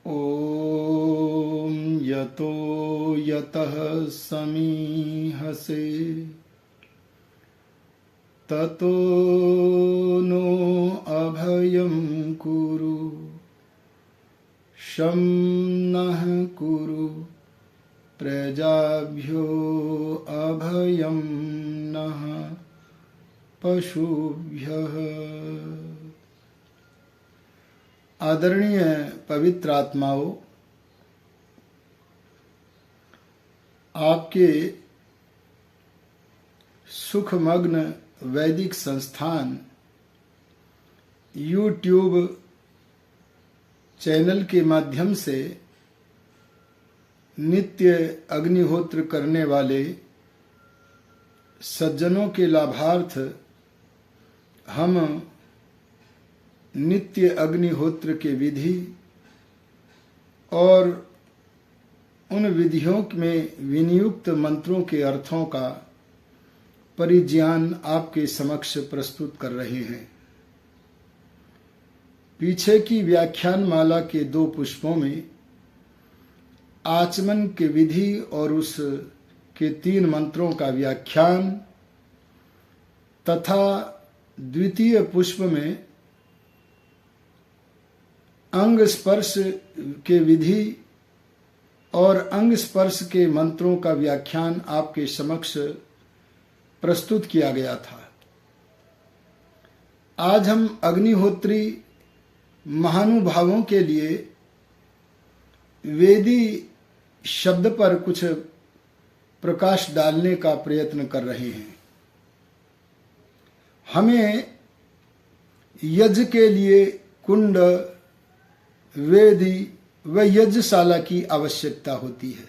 ॐ यतो यतः समीहसे ततो नो अभयं कुरु शं नः कुरु प्रजाभ्यो अभयं नः पशुभ्यः। आदरणीय पवित्र आत्माओं, आपके सुखमग्न वैदिक संस्थान YouTube चैनल के माध्यम से नित्य अग्निहोत्र करने वाले सज्जनों के लाभार्थ हम नित्य अग्निहोत्र के विधि और उन विधियों में विनियुक्त मंत्रों के अर्थों का परिज्ञान आपके समक्ष प्रस्तुत कर रहे हैं। पीछे की व्याख्यान माला के 2 पुष्पों में आचमन के विधि और उस के 3 मंत्रों का व्याख्यान तथा द्वितीय पुष्प में अंग स्पर्श के विधि और अंग स्पर्श के मंत्रों का व्याख्यान आपके समक्ष प्रस्तुत किया गया था। आज हम अग्निहोत्री महानुभावों के लिए वेदी शब्द पर कुछ प्रकाश डालने का प्रयत्न कर रहे हैं। हमें यज्ञ के लिए कुंड, वेदी व यज्ञशाला की आवश्यकता होती है।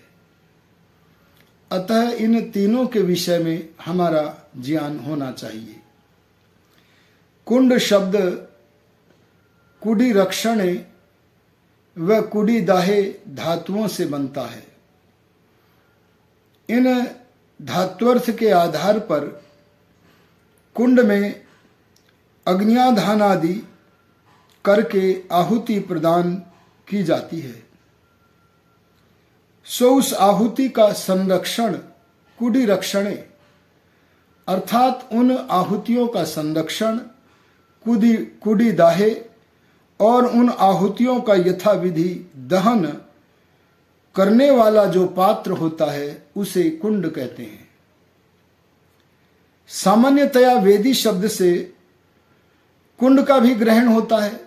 अतः इन तीनों के विषय में हमारा ज्ञान होना चाहिए। कुंड शब्द कुडी रक्षणे व कुडी दाहे धातुओं से बनता है। इन धात्वर्थ के आधार पर कुंड में अग्न्याधान आदि करके आहुति प्रदान की जाती है। सो उस आहुति का संरक्षण कुडी रक्षणे अर्थात उन आहुतियों का संरक्षण कुडी दाहे और उन आहुतियों का यथाविधि दहन करने वाला जो पात्र होता है उसे कुंड कहते हैं। सामान्यतया वेदी शब्द से कुंड का भी ग्रहण होता है।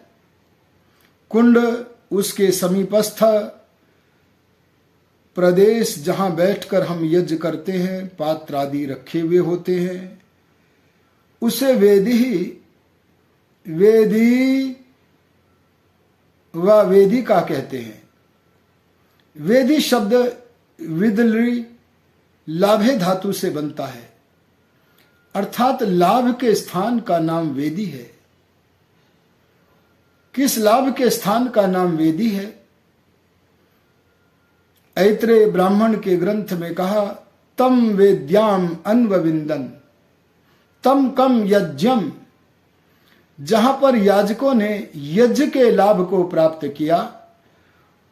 कुंड उसके समीपस्थ प्रदेश जहां बैठकर हम यज्ञ करते हैं, पात्र आदि रखे हुए होते हैं, उसे वेदी व वेदिका कहते हैं। वेदी शब्द विदलि लाभे धातु से बनता है, अर्थात लाभ के स्थान का नाम वेदी है। किस लाभ के स्थान का नाम वेदी है? ऐत्रेय ब्राह्मण के ग्रंथ में कहा, तम वेद्याम अन्वविंदन तम कम यज्ञम। जहां पर याजकों ने यज्ञ के लाभ को प्राप्त किया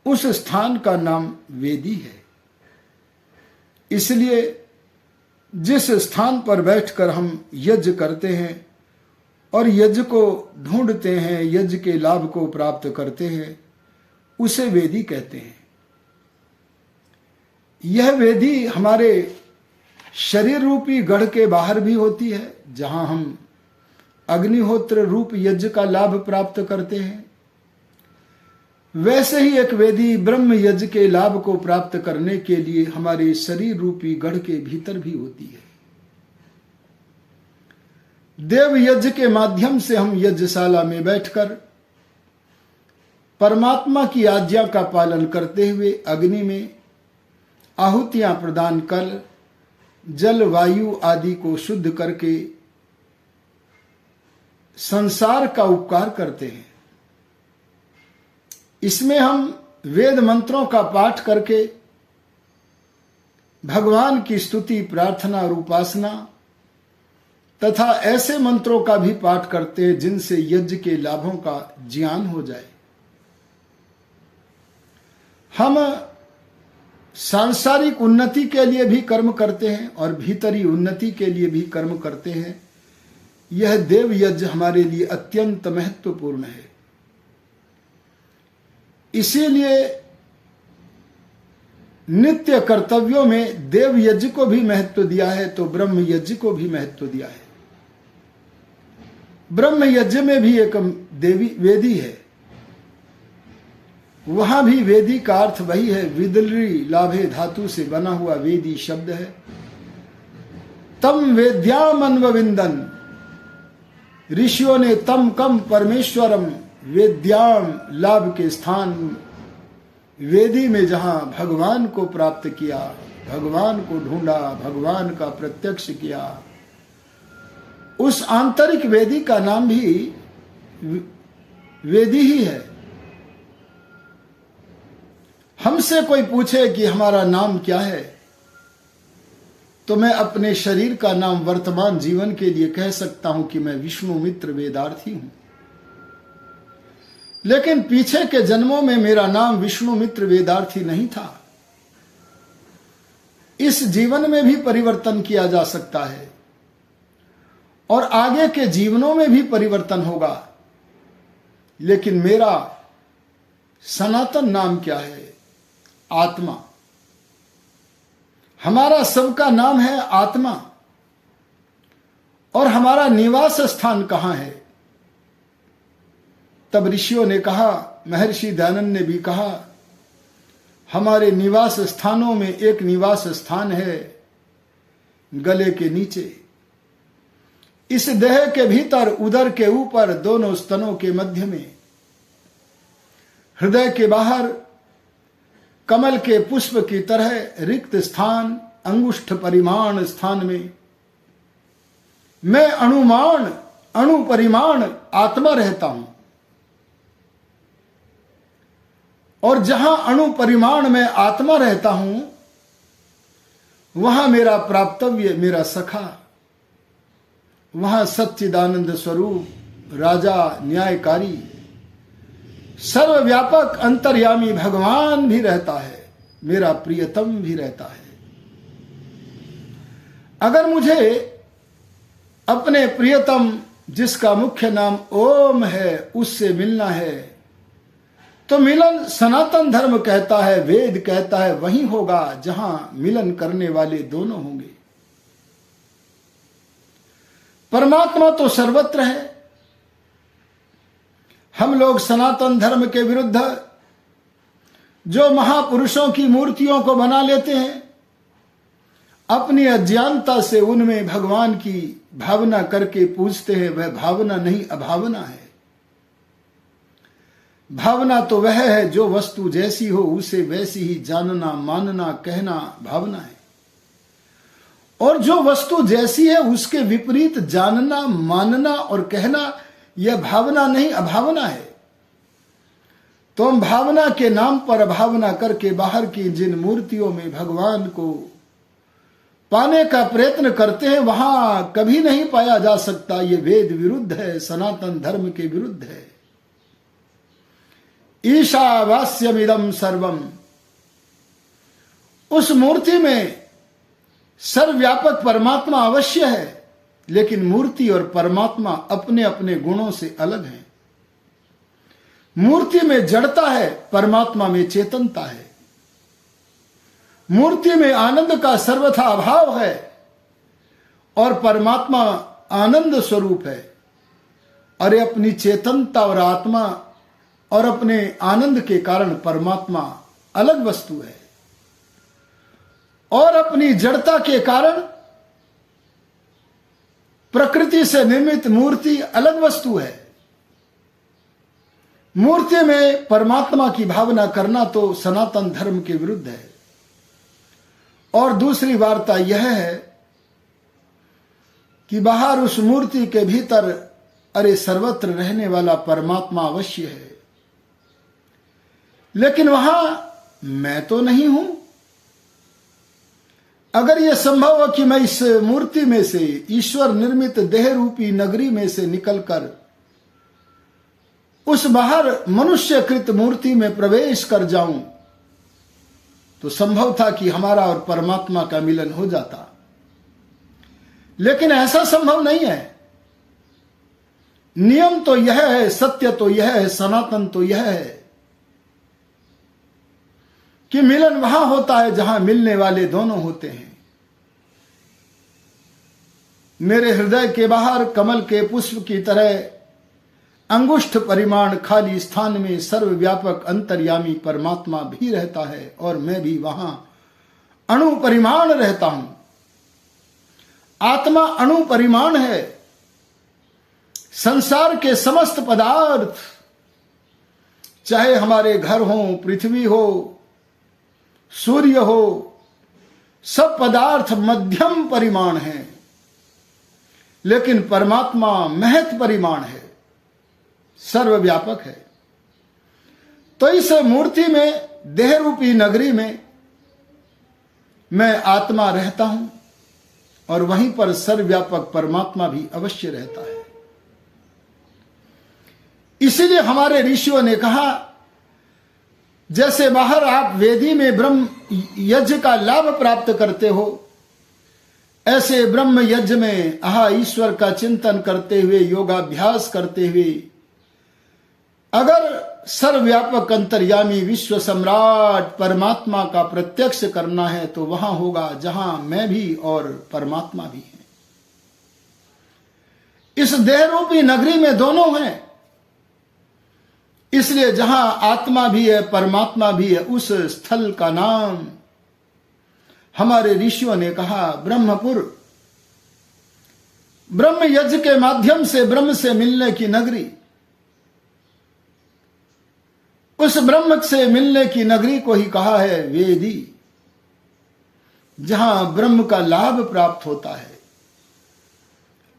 उस स्थान का नाम वेदी है। इसलिए जिस स्थान पर बैठकर हम यज्ञ करते हैं और यज्ञ को ढूंढते हैं, यज्ञ के लाभ को प्राप्त करते हैं, उसे वेदी कहते हैं। यह वेदी हमारे शरीर रूपी गढ़ के बाहर भी होती है, जहां हम अग्निहोत्र रूप यज्ञ का लाभ प्राप्त करते हैं। वैसे ही एक वेदी ब्रह्म यज्ञ के लाभ को प्राप्त करने के लिए हमारे शरीर रूपी गढ़ के भीतर भी होती है। देव यज्ञ के माध्यम से हम यज्ञशाला में बैठकर परमात्मा की आज्ञा का पालन करते हुए अग्नि में आहुतियां प्रदान कर जल वायु आदि को शुद्ध करके संसार का उपकार करते हैं। इसमें हम वेद मंत्रों का पाठ करके भगवान की स्तुति, प्रार्थना और उपासना तथा ऐसे मंत्रों का भी पाठ करते हैं जिनसे यज्ञ के लाभों का ज्ञान हो जाए। हम सांसारिक उन्नति के लिए भी कर्म करते हैं और भीतरी उन्नति के लिए भी कर्म करते हैं। यह देव यज्ञ हमारे लिए अत्यंत महत्वपूर्ण है। इसीलिए नित्य कर्तव्यों में देव यज्ञ को भी महत्व दिया है तो ब्रह्म यज्ञ को भी महत्व दिया है। ब्रह्म यज्ञ में भी एक देवी वेदी है, वहां भी वेदी का अर्थ वही है, विदलरी लाभे धातु से बना हुआ वेदी शब्द है। तम वेद्याम अन्वविंदन, ऋषियों ने तम कम परमेश्वरम वेद्याम लाभ के स्थान वेदी में जहां भगवान को प्राप्त किया, भगवान को ढूंढा, भगवान का प्रत्यक्ष किया, उस आंतरिक वेदी का नाम भी वेदी ही है। हमसे कोई पूछे कि हमारा नाम क्या है, तो मैं अपने शरीर का नाम वर्तमान जीवन के लिए कह सकता हूं कि मैं विष्णु मित्र वेदार्थी हूं। लेकिन पीछे के जन्मों में मेरा नाम विष्णु मित्र वेदार्थी नहीं था। इस जीवन में भी परिवर्तन किया जा सकता है और आगे के जीवनों में भी परिवर्तन होगा। लेकिन मेरा सनातन नाम क्या है? आत्मा। हमारा सबका नाम है आत्मा। और हमारा निवास स्थान कहां है? तब ऋषियों ने कहा, महर्षि दयानंद ने भी कहा, हमारे निवास स्थानों में एक निवास स्थान है गले के नीचे, इस देह के भीतर, उदर के ऊपर, दोनों स्तनों के मध्य में, हृदय के बाहर कमल के पुष्प की तरह रिक्त स्थान, अंगुष्ठ परिमाण स्थान में मैं अणुमाण, अणु परिमाण आत्मा रहता हूं। और जहां अणु परिमाण में आत्मा रहता हूं, वहां मेरा प्राप्तव्य, मेरा सखा, वहां सच्चिदानंद स्वरूप राजा न्यायकारी सर्वव्यापक अंतर्यामी भगवान भी रहता है, मेरा प्रियतम भी रहता है। अगर मुझे अपने प्रियतम, जिसका मुख्य नाम ओम है, उससे मिलना है, तो मिलन सनातन धर्म कहता है, वेद कहता है, वहीं होगा जहां मिलन करने वाले दोनों होंगे। परमात्मा तो सर्वत्र है। हम लोग सनातन धर्म के विरुद्ध जो महापुरुषों की मूर्तियों को बना लेते हैं, अपनी अज्ञानता से उनमें भगवान की भावना करके पूजते हैं, वह भावना नहीं, अभावना है। भावना तो वह है जो वस्तु जैसी हो उसे वैसी ही जानना, मानना, कहना भावना है। और जो वस्तु जैसी है उसके विपरीत जानना, मानना और कहना, यह भावना नहीं, अभावना है। तो हम भावना के नाम पर अभावना करके बाहर की जिन मूर्तियों में भगवान को पाने का प्रयत्न करते हैं, वहां कभी नहीं पाया जा सकता। यह वेद विरुद्ध है, सनातन धर्म के विरुद्ध है। ईशावास्यमिदं सर्वम, उस मूर्ति में सर्वव्यापक परमात्मा अवश्य है, लेकिन मूर्ति और परमात्मा अपने अपने गुणों से अलग हैं। मूर्ति में जड़ता है, परमात्मा में चेतनता है। मूर्ति में आनंद का सर्वथा अभाव है और परमात्मा आनंद स्वरूप है। और अपनी चेतनता और आत्मा और अपने आनंद के कारण परमात्मा अलग वस्तु है, और अपनी जड़ता के कारण प्रकृति से निर्मित मूर्ति अलग वस्तु है। मूर्ति में परमात्मा की भावना करना तो सनातन धर्म के विरुद्ध है। और दूसरी वार्ता यह है कि बाहर उस मूर्ति के भीतर, अरे सर्वत्र रहने वाला परमात्मा अवश्य है, लेकिन वहां मैं तो नहीं हूं। अगर यह संभव हो कि मैं इस मूर्ति में से, ईश्वर निर्मित देह रूपी नगरी में से निकलकर उस बाहर मनुष्यकृत मूर्ति में प्रवेश कर जाऊं, तो संभव था कि हमारा और परमात्मा का मिलन हो जाता, लेकिन ऐसा संभव नहीं है। नियम तो यह है, सत्य तो यह है, सनातन तो यह है कि मिलन वहां होता है जहां मिलने वाले दोनों होते हैं। मेरे हृदय के बाहर कमल के पुष्प की तरह अंगुष्ठ परिमाण खाली स्थान में सर्वव्यापक अंतर्यामी परमात्मा भी रहता है और मैं भी वहां अणु परिमाण रहता हूं। आत्मा अणु परिमाण है। संसार के समस्त पदार्थ, चाहे हमारे घर हो, पृथ्वी हो, सूर्य हो, सब पदार्थ मध्यम परिमाण है, लेकिन परमात्मा महत परिमाण है, सर्वव्यापक है। तो इस मूर्ति में, देह रूपी नगरी में मैं आत्मा रहता हूं और वहीं पर सर्वव्यापक परमात्मा भी अवश्य रहता है। इसीलिए हमारे ऋषियों ने कहा, जैसे बाहर आप वेदी में ब्रह्म यज्ञ का लाभ प्राप्त करते हो, ऐसे ब्रह्म यज्ञ में ईश्वर का चिंतन करते हुए, योगाभ्यास करते हुए अगर सर्वव्यापक अंतर्यामी विश्व सम्राट परमात्मा का प्रत्यक्ष करना है तो वहां होगा जहां मैं भी और परमात्मा भी है। इस देह रूपी नगरी में दोनों हैं, इसलिए जहां आत्मा भी है, परमात्मा भी है, उस स्थल का नाम हमारे ऋषियों ने कहा ब्रह्मपुर। ब्रह्म यज्ञ के माध्यम से ब्रह्म से मिलने की नगरी, उस ब्रह्म से मिलने की नगरी को ही कहा है वेदी, जहां ब्रह्म का लाभ प्राप्त होता है।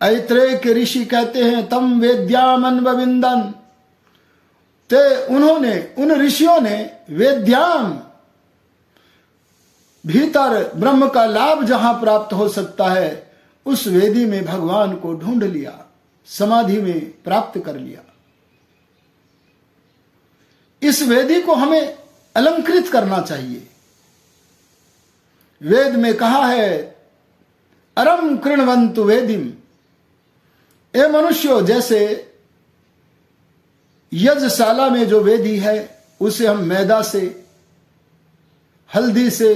ऐत्रेय के ऋषि कहते हैं तम वेद्याम अन्वविंदन, ते उन्होंने, उन ऋषियों ने वेद्याम, भीतर ब्रह्म का लाभ जहां प्राप्त हो सकता है उस वेदी में भगवान को ढूंढ लिया, समाधि में प्राप्त कर लिया। इस वेदी को हमें अलंकृत करना चाहिए। वेद में कहा है अरम कृण्वन्तु वेदिम, ए मनुष्यों, जैसे यज्ञशाला में जो वेदी है उसे हम मैदा से, हल्दी से,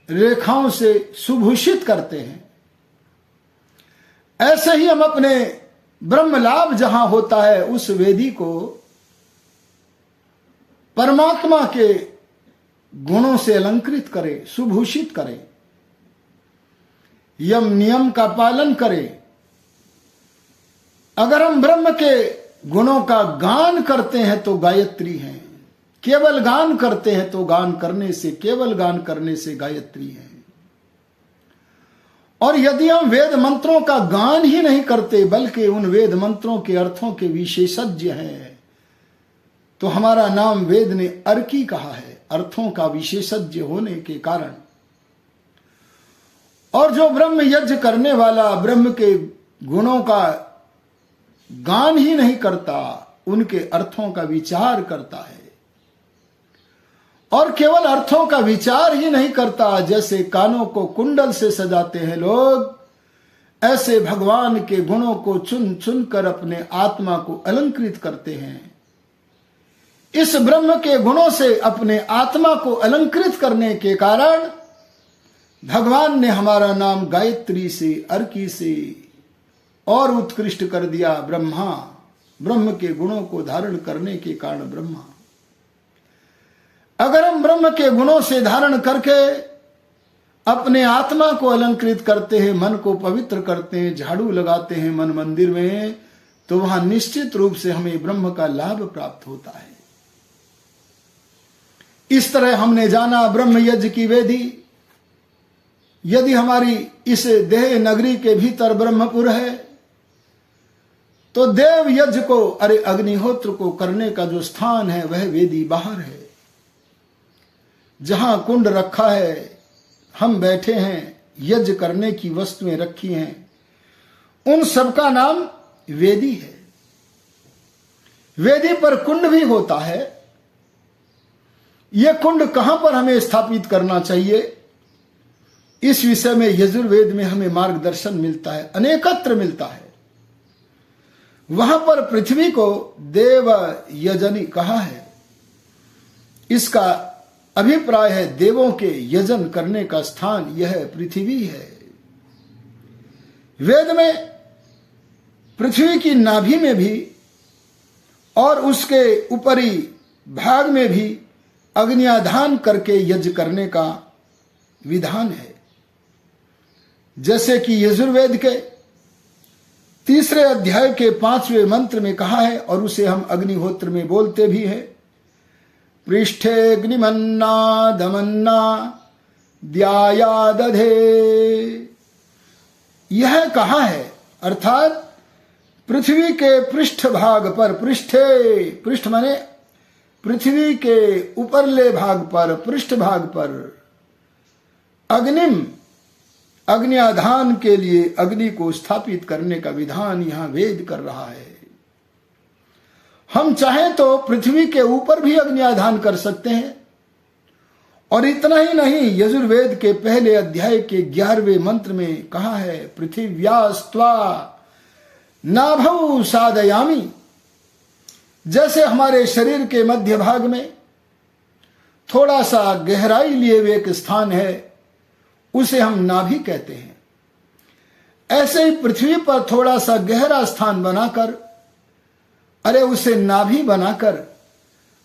रेखाओं से सुभूषित करते हैं, ऐसे ही हम अपने ब्रह्म लाभ जहां होता है उस वेदी को परमात्मा के गुणों से अलंकृत करें, सुभूषित करें, यम नियम का पालन करें। अगर हम ब्रह्म के गुणों का गान करते हैं तो गायत्री है, केवल गान करते हैं तो गान करने से, केवल गान करने से गायत्री है। और यदि हम वेद मंत्रों का गान ही नहीं करते बल्कि उन वेद मंत्रों के अर्थों के विशेषज्ञ हैं तो हमारा नाम वेद ने अर्की कहा है, अर्थों का विशेषज्ञ होने के कारण। और जो ब्रह्म यज्ञ करने वाला ब्रह्म के गुणों का गान ही नहीं करता, उनके अर्थों का विचार करता है। और केवल अर्थों का विचार ही नहीं करता, जैसे कानों को कुंडल से सजाते हैं लोग, ऐसे भगवान के गुणों को चुन चुन कर अपने आत्मा को अलंकृत करते हैं। इस ब्रह्म के गुणों से अपने आत्मा को अलंकृत करने के कारण भगवान ने हमारा नाम गायत्री से, अर्की से और उत्कृष्ट कर दिया, ब्रह्मा। ब्रह्म के गुणों को धारण करने के कारण ब्रह्मा। अगर हम ब्रह्म के गुणों से धारण करके अपने आत्मा को अलंकृत करते हैं, मन को पवित्र करते हैं, झाड़ू लगाते हैं मन मंदिर में, तो वहां निश्चित रूप से हमें ब्रह्म का लाभ प्राप्त होता है। इस तरह हमने जाना ब्रह्म यज्ञ की वेदी। यदि हमारी इस देह नगरी के भीतर ब्रह्मपुर है तो देव यज्ञ को, अरे अग्निहोत्र को करने का जो स्थान है वह वेदी बाहर है, जहां कुंड रखा है, हम बैठे हैं, यज्ञ करने की वस्तुएं रखी हैं, उन सब का नाम वेदी है। वेदी पर कुंड भी होता है ये कुंड कहां पर हमें स्थापित करना चाहिए, इस विषय में यजुर्वेद में हमें मार्गदर्शन मिलता है, अनेकत्र मिलता है। वहां पर पृथ्वी को देव यजनी कहा है। इसका अभिप्राय है देवों के यजन करने का स्थान यह पृथ्वी है। वेद में पृथ्वी की नाभि में भी और उसके ऊपरी भाग में भी अग्न्याधान करके यज्ञ करने का विधान है। जैसे कि यजुर्वेद के 3 अध्याय के 5वें मंत्र में कहा है, और उसे हम अग्निहोत्र में बोलते भी हैं, पृष्ठे अग्निमन्ना दमन्ना द्याया दधे। यह कहा है, अर्थात पृथ्वी के पृष्ठ भाग पर, पृष्ठ माने पृथ्वी के ऊपरले भाग पर, पृष्ठ भाग पर अग्निम, अग्न्याधान के लिए अग्नि को स्थापित करने का विधान यहां वेद कर रहा है। हम चाहें तो पृथ्वी के ऊपर भी अग्न्याधान कर सकते हैं। और इतना ही नहीं, यजुर्वेद के पहले अध्याय के 11वें मंत्र में कहा है, पृथिव्यास्त्वा नाभौ साधयामि। जैसे हमारे शरीर के मध्य भाग में थोड़ा सा गहराई लिए हुए एक स्थान है, उसे हम नाभि कहते हैं। ऐसे ही पृथ्वी पर थोड़ा सा गहरा स्थान बनाकर, अरे उसे नाभि बनाकर,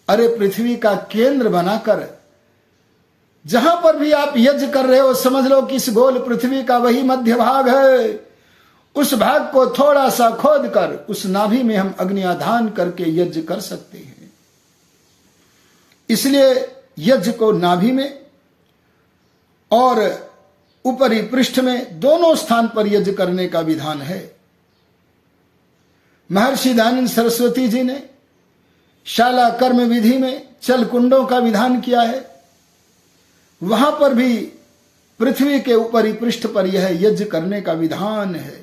अरे पृथ्वी का केंद्र बनाकर, जहां पर भी आप यज्ञ कर रहे हो समझ लो कि इस गोल पृथ्वी का वही मध्य भाग है। उस भाग को थोड़ा सा खोद कर उस नाभि में हम अग्न्याधान करके यज्ञ कर सकते हैं। इसलिए यज्ञ को नाभि में और ऊपरी पृष्ठ में दोनों स्थान पर यज्ञ करने का विधान है। महर्षि दयानंद सरस्वती जी ने शाला कर्म विधि में चल कुंडों का विधान किया है। वहां पर भी पृथ्वी के ऊपरी पृष्ठ पर यह यज्ञ करने का विधान है।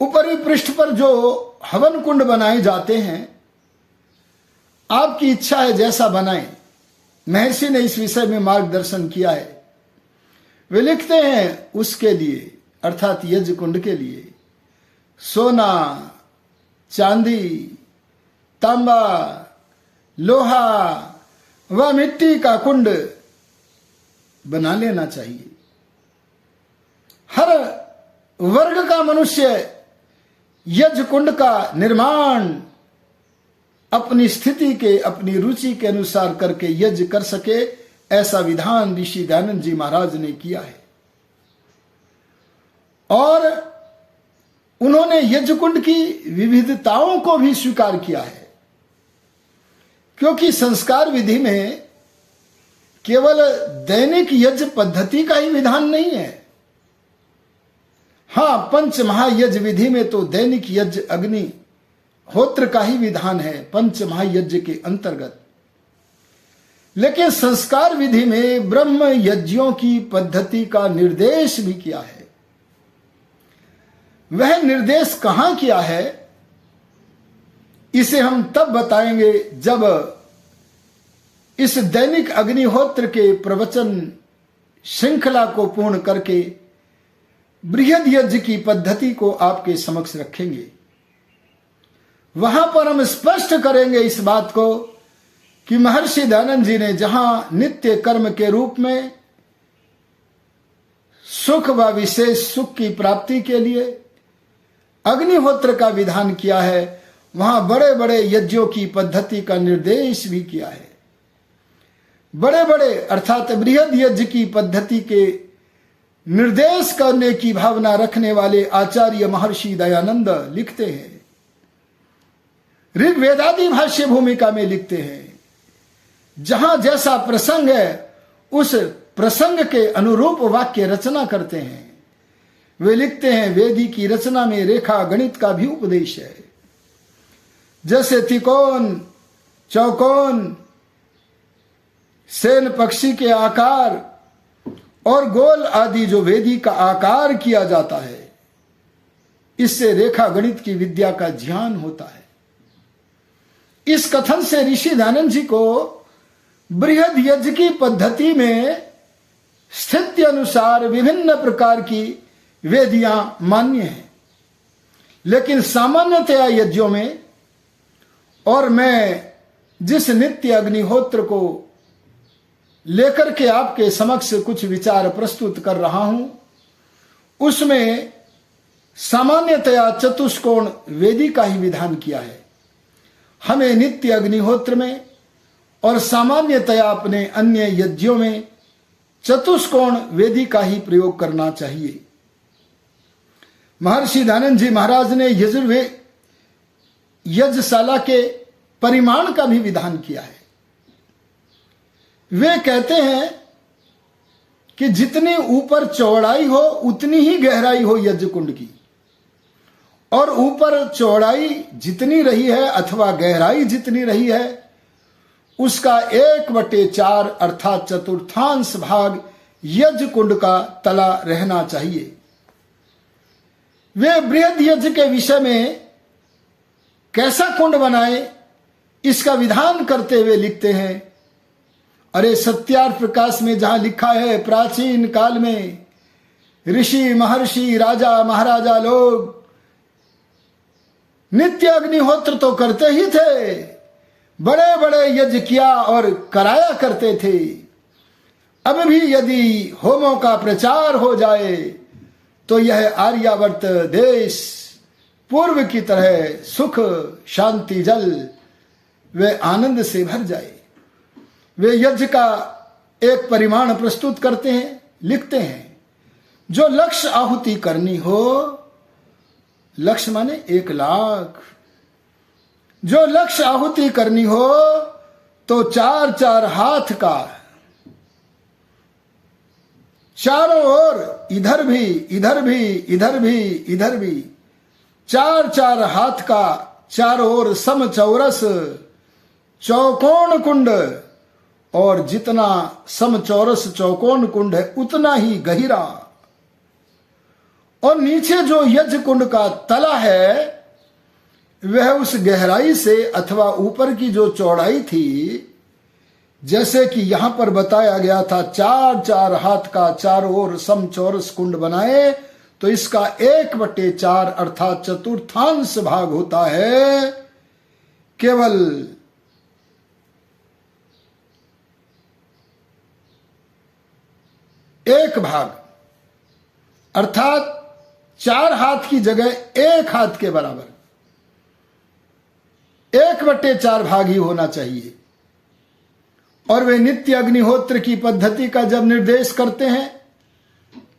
ऊपरी पृष्ठ पर जो हवन कुंड बनाए जाते हैं, आपकी इच्छा है जैसा बनाएं। महर्षि ने इस विषय में मार्गदर्शन किया है। वे लिखते हैं उसके लिए, अर्थात यज्ञ कुंड के लिए सोना, चांदी, तांबा, लोहा व मिट्टी का कुंड बना लेना चाहिए। हर वर्ग का मनुष्य यज्ञ कुंड का निर्माण अपनी स्थिति के, अपनी रुचि के अनुसार करके यज्ञ कर सके, ऐसा विधान ऋषि दयानंद जी महाराज ने किया है। और उन्होंने यज्ञ कुंड की विविधताओं को भी स्वीकार किया है, क्योंकि संस्कार विधि में केवल दैनिक यज्ञ पद्धति का ही विधान नहीं है। हां, पंच महायज्ञ विधि में तो दैनिक यज्ञ अग्नि होत्र का ही विधान है, पंच महायज्ञ के अंतर्गत। लेकिन संस्कार विधि में ब्रह्म यज्ञों की पद्धति का निर्देश भी किया है। वह निर्देश कहां किया है, इसे हम तब बताएंगे जब इस दैनिक अग्निहोत्र के प्रवचन श्रृंखला को पूर्ण करके बृहद यज्ञ की पद्धति को आपके समक्ष रखेंगे। वहां पर हम स्पष्ट करेंगे इस बात को कि महर्षि दयानंद जी ने जहां नित्य कर्म के रूप में सुख व विशेष सुख की प्राप्ति के लिए अग्निहोत्र का विधान किया है, वहां बड़े बड़े यज्ञों की पद्धति का निर्देश भी किया है। बड़े बड़े अर्थात बृहद यज्ञ की पद्धति के निर्देश करने की भावना रखने वाले आचार्य महर्षि दयानंद लिखते हैं, ऋग्वेदादि भाष्य भूमिका में लिखते हैं, जहां जैसा प्रसंग है उस प्रसंग के अनुरूप वाक्य रचना करते हैं। वे लिखते हैं, वेदी की रचना में रेखा गणित का भी उपदेश है। जैसे त्रिकोण, चौकोन, सेन पक्षी के आकार और गोल आदि जो वेदी का आकार किया जाता है, इससे रेखा गणित की विद्या का ज्ञान होता है। इस कथन से ऋषि दयानंद जी को बृहद यज्ञ की पद्धति में स्थिति अनुसार विभिन्न प्रकार की वेदियां मान्य हैं, लेकिन सामान्यतया यज्ञों में, और मैं जिस नित्य अग्निहोत्र को लेकर के आपके समक्ष कुछ विचार प्रस्तुत कर रहा हूं, उसमें सामान्यतया चतुष्कोण वेदी का ही विधान किया है। हमें नित्य अग्निहोत्र में और सामान्यतया अपने अन्य यज्ञों में चतुष्कोण वेदी का ही प्रयोग करना चाहिए। महर्षि दयानंद जी महाराज ने यज्ञशाला के परिमाण का भी विधान किया है। वे कहते हैं कि जितनी ऊपर चौड़ाई हो उतनी ही गहराई हो यज्ञ कुंड की, और ऊपर चौड़ाई जितनी रही है अथवा गहराई जितनी रही है उसका 1/4 अर्थात चतुर्थांश भाग यज्ञ कुंड का तला रहना चाहिए। वे बृहद यज्ञ के विषय में कैसा कुंड बनाए इसका विधान करते हुए लिखते हैं, अरे सत्यार्थ प्रकाश में जहां लिखा है, प्राचीन काल में ऋषि महर्षि राजा महाराजा लोग नित्य अग्निहोत्र तो करते ही थे, बड़े बड़े यज्ञ किया और कराया करते थे। अब भी यदि होमों का प्रचार हो जाए तो यह आर्यावर्त देश पूर्व की तरह सुख शांति जल वे आनंद से भर जाए। वे यज्ञ का एक परिमाण प्रस्तुत करते हैं, लिखते हैं, जो लक्ष्य आहुति करनी हो, लक्ष्य माने 1 लाख, जो लक्ष्य आहुति करनी हो तो 4-4 हाथ का, चारों ओर, इधर भी इधर भी इधर भी इधर भी 4-4 हाथ का, चारों ओर समचौरस चौकोन कुंड, और जितना समचौरस चौकोन कुंड है उतना ही गहिरा, और नीचे जो यज्ञ कुंड का तला है वह उस गहराई से अथवा ऊपर की जो चौड़ाई थी, जैसे कि यहां पर बताया गया था 4-4 हाथ का चारों ओर समचौरस कुंड बनाए, तो इसका 1/4 अर्थात चतुर्थांश भाग होता है केवल 1 भाग, अर्थात 4 हाथ की जगह 1 हाथ के बराबर 1/4 भाग ही होना चाहिए। और वे नित्य अग्निहोत्र की पद्धति का जब निर्देश करते हैं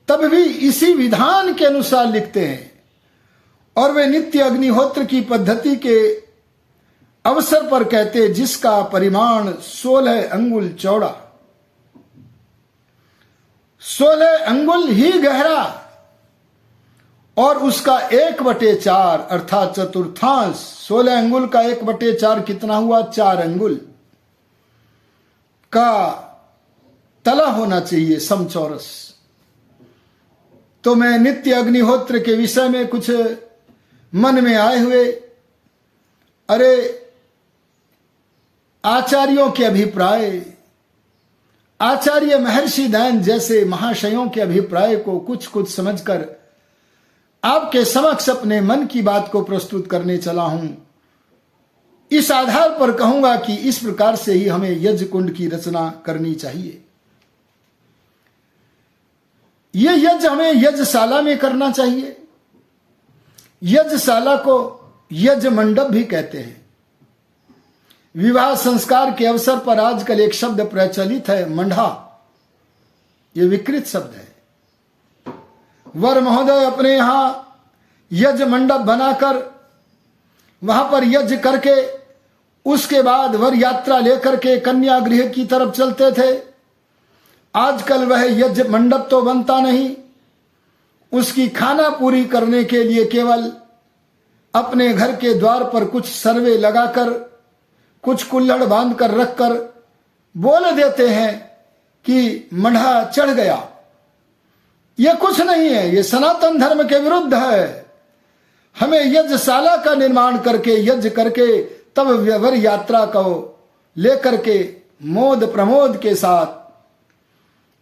तब भी इसी विधान के अनुसार लिखते हैं, और वे नित्य अग्निहोत्र की पद्धति के अवसर पर कहते हैं जिसका परिमाण 16 अंगुल चौड़ा, 16 अंगुल ही गहरा, और उसका 1/4 अर्थात चतुर्थांश, 16 अंगुल का 1/4 कितना हुआ? 4 अंगुल का तला होना चाहिए समचौरस। तो मैं नित्य अग्निहोत्र के विषय में कुछ मन में आए हुए, अरे आचार्यों के अभिप्राय, आचार्य महर्षि दयानंद जैसे महाशयों के अभिप्राय को कुछ कुछ समझकर आपके समक्ष अपने मन की बात को प्रस्तुत करने चला हूं। इस आधार पर कहूंगा कि इस प्रकार से ही हमें यज्ञ कुंड की रचना करनी चाहिए। यह यज्ञ हमें यज्ञशाला में करना चाहिए। यज्ञशाला को यज्ञ मंडप भी कहते हैं। विवाह संस्कार के अवसर पर आजकल एक शब्द प्रचलित है, मंडा। यह विकृत शब्द है। वर महोदय अपने यहां यज्ञ मंडप बनाकर वहां पर यज्ञ करके उसके बाद वर यात्रा लेकर के कन्या गृह की तरफ चलते थे। आजकल वह यज्ञ मंडप तो बनता नहीं, उसकी खाना पूरी करने के लिए केवल अपने घर के द्वार पर कुछ सर्वे लगाकर, कुछ कुल्हड़ बांधकर रखकर बोल देते हैं कि मंडा चढ़ गया। यह कुछ नहीं है, यह सनातन धर्म के विरुद्ध है। हमें यज्ञशाला का निर्माण करके यज्ञ करके तब वर यात्रा को लेकर के मोद प्रमोद के साथ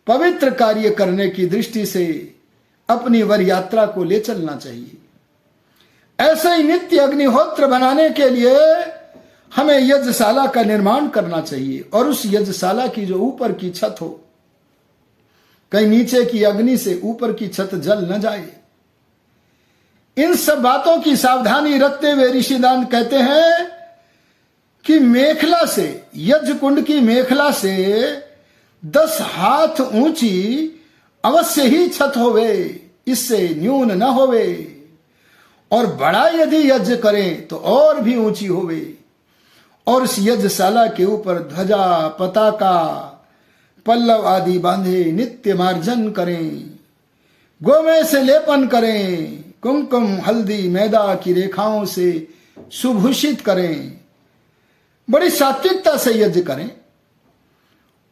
पवित्र कार्य करने की दृष्टि से अपनी वर यात्रा को ले चलना चाहिए। ऐसे ही नित्य अग्निहोत्र बनाने के लिए हमें यज्ञशाला का निर्माण करना चाहिए और उस यज्ञशाला की जो ऊपर की छत हो, कहीं नीचे की अग्नि से ऊपर की छत जल न जाए। इन सब बातों की सावधानी रखते हुए ऋषिदान कहते हैं कि मेखला से, यज्ञ कुंड की मेखला से 10 हाथ ऊंची अवश्य ही छत होवे, इससे न्यून न होवे, और बड़ा यदि यज्ञ करें तो और भी ऊंची होवे, और इस यज्ञशाला के ऊपर ध्वजा पताका पल्लव आदि बांधे नित्य मार्जन करें, गोमय से लेपन करें, कुमकुम हल्दी मैदा की रेखाओं से सुभूषित करें, बड़ी सात्विकता से यज्ञ करें,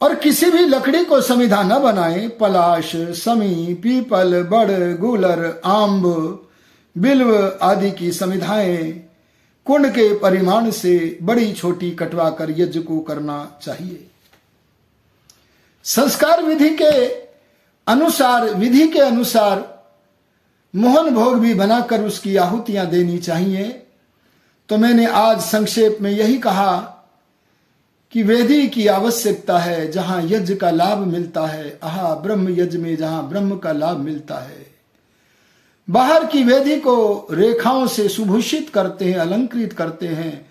और किसी भी लकड़ी को समिधा न बनाएं। पलाश, समी, पीपल, बड़, गूलर, आम्ब, बिल्व आदि की समिधाएं कुंड के परिमाण से बड़ी छोटी कटवा कर यज्ञ को करना चाहिए। संस्कार विधि के अनुसार मोहन भोग भी बनाकर उसकी आहुतियां देनी चाहिए। तो मैंने आज संक्षेप में यही कहा कि वेदी की आवश्यकता है, जहां यज्ञ का लाभ मिलता है, आहा ब्रह्म यज्ञ में जहां ब्रह्म का लाभ मिलता है। बाहर की वेदी को रेखाओं से सुभूषित करते हैं, अलंकृत करते हैं,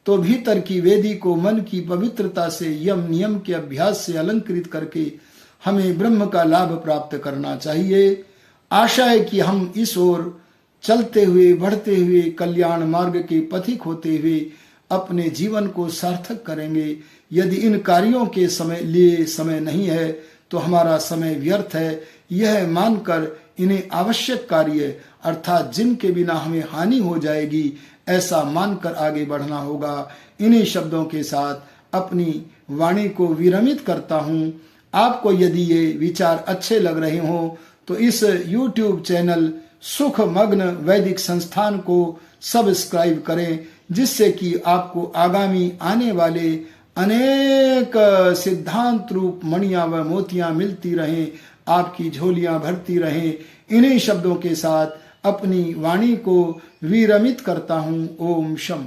तो भीतर की वेदी को मन की पवित्रता से, यम नियम के अभ्यास से अलंकृत करके हमें ब्रह्म का लाभ प्राप्त करना चाहिए। आशा है कि हम इस ओर चलते हुए, बढ़ते हुए, कल्याण मार्ग के पथिक होते हुए अपने जीवन को सार्थक करेंगे। यदि इन कार्यों के लिए समय नहीं है तो हमारा समय व्यर्थ है, यह मानकर इन्हें आवश्यक कार्य अर्थात जिनके बिना हमें हानि हो जाएगी, ऐसा मानकर आगे बढ़ना होगा। इन्हीं शब्दों के साथ अपनी वाणी को विरमित करता हूँ। आपको यदि ये विचार अच्छे लग रहे हों तो इस YouTube चैनल सुख मग्न वैदिक संस्थान को सब्सक्राइब करें, जिससे कि आपको आगामी आने वाले अनेक सिद्धांत रूप मणियां व मोतियां मिलती रहें, आपकी झोलियां भरती रहें। इन्हीं शब्दों के साथ अपनी वाणी को विरमित करता हूँ। ओम शम।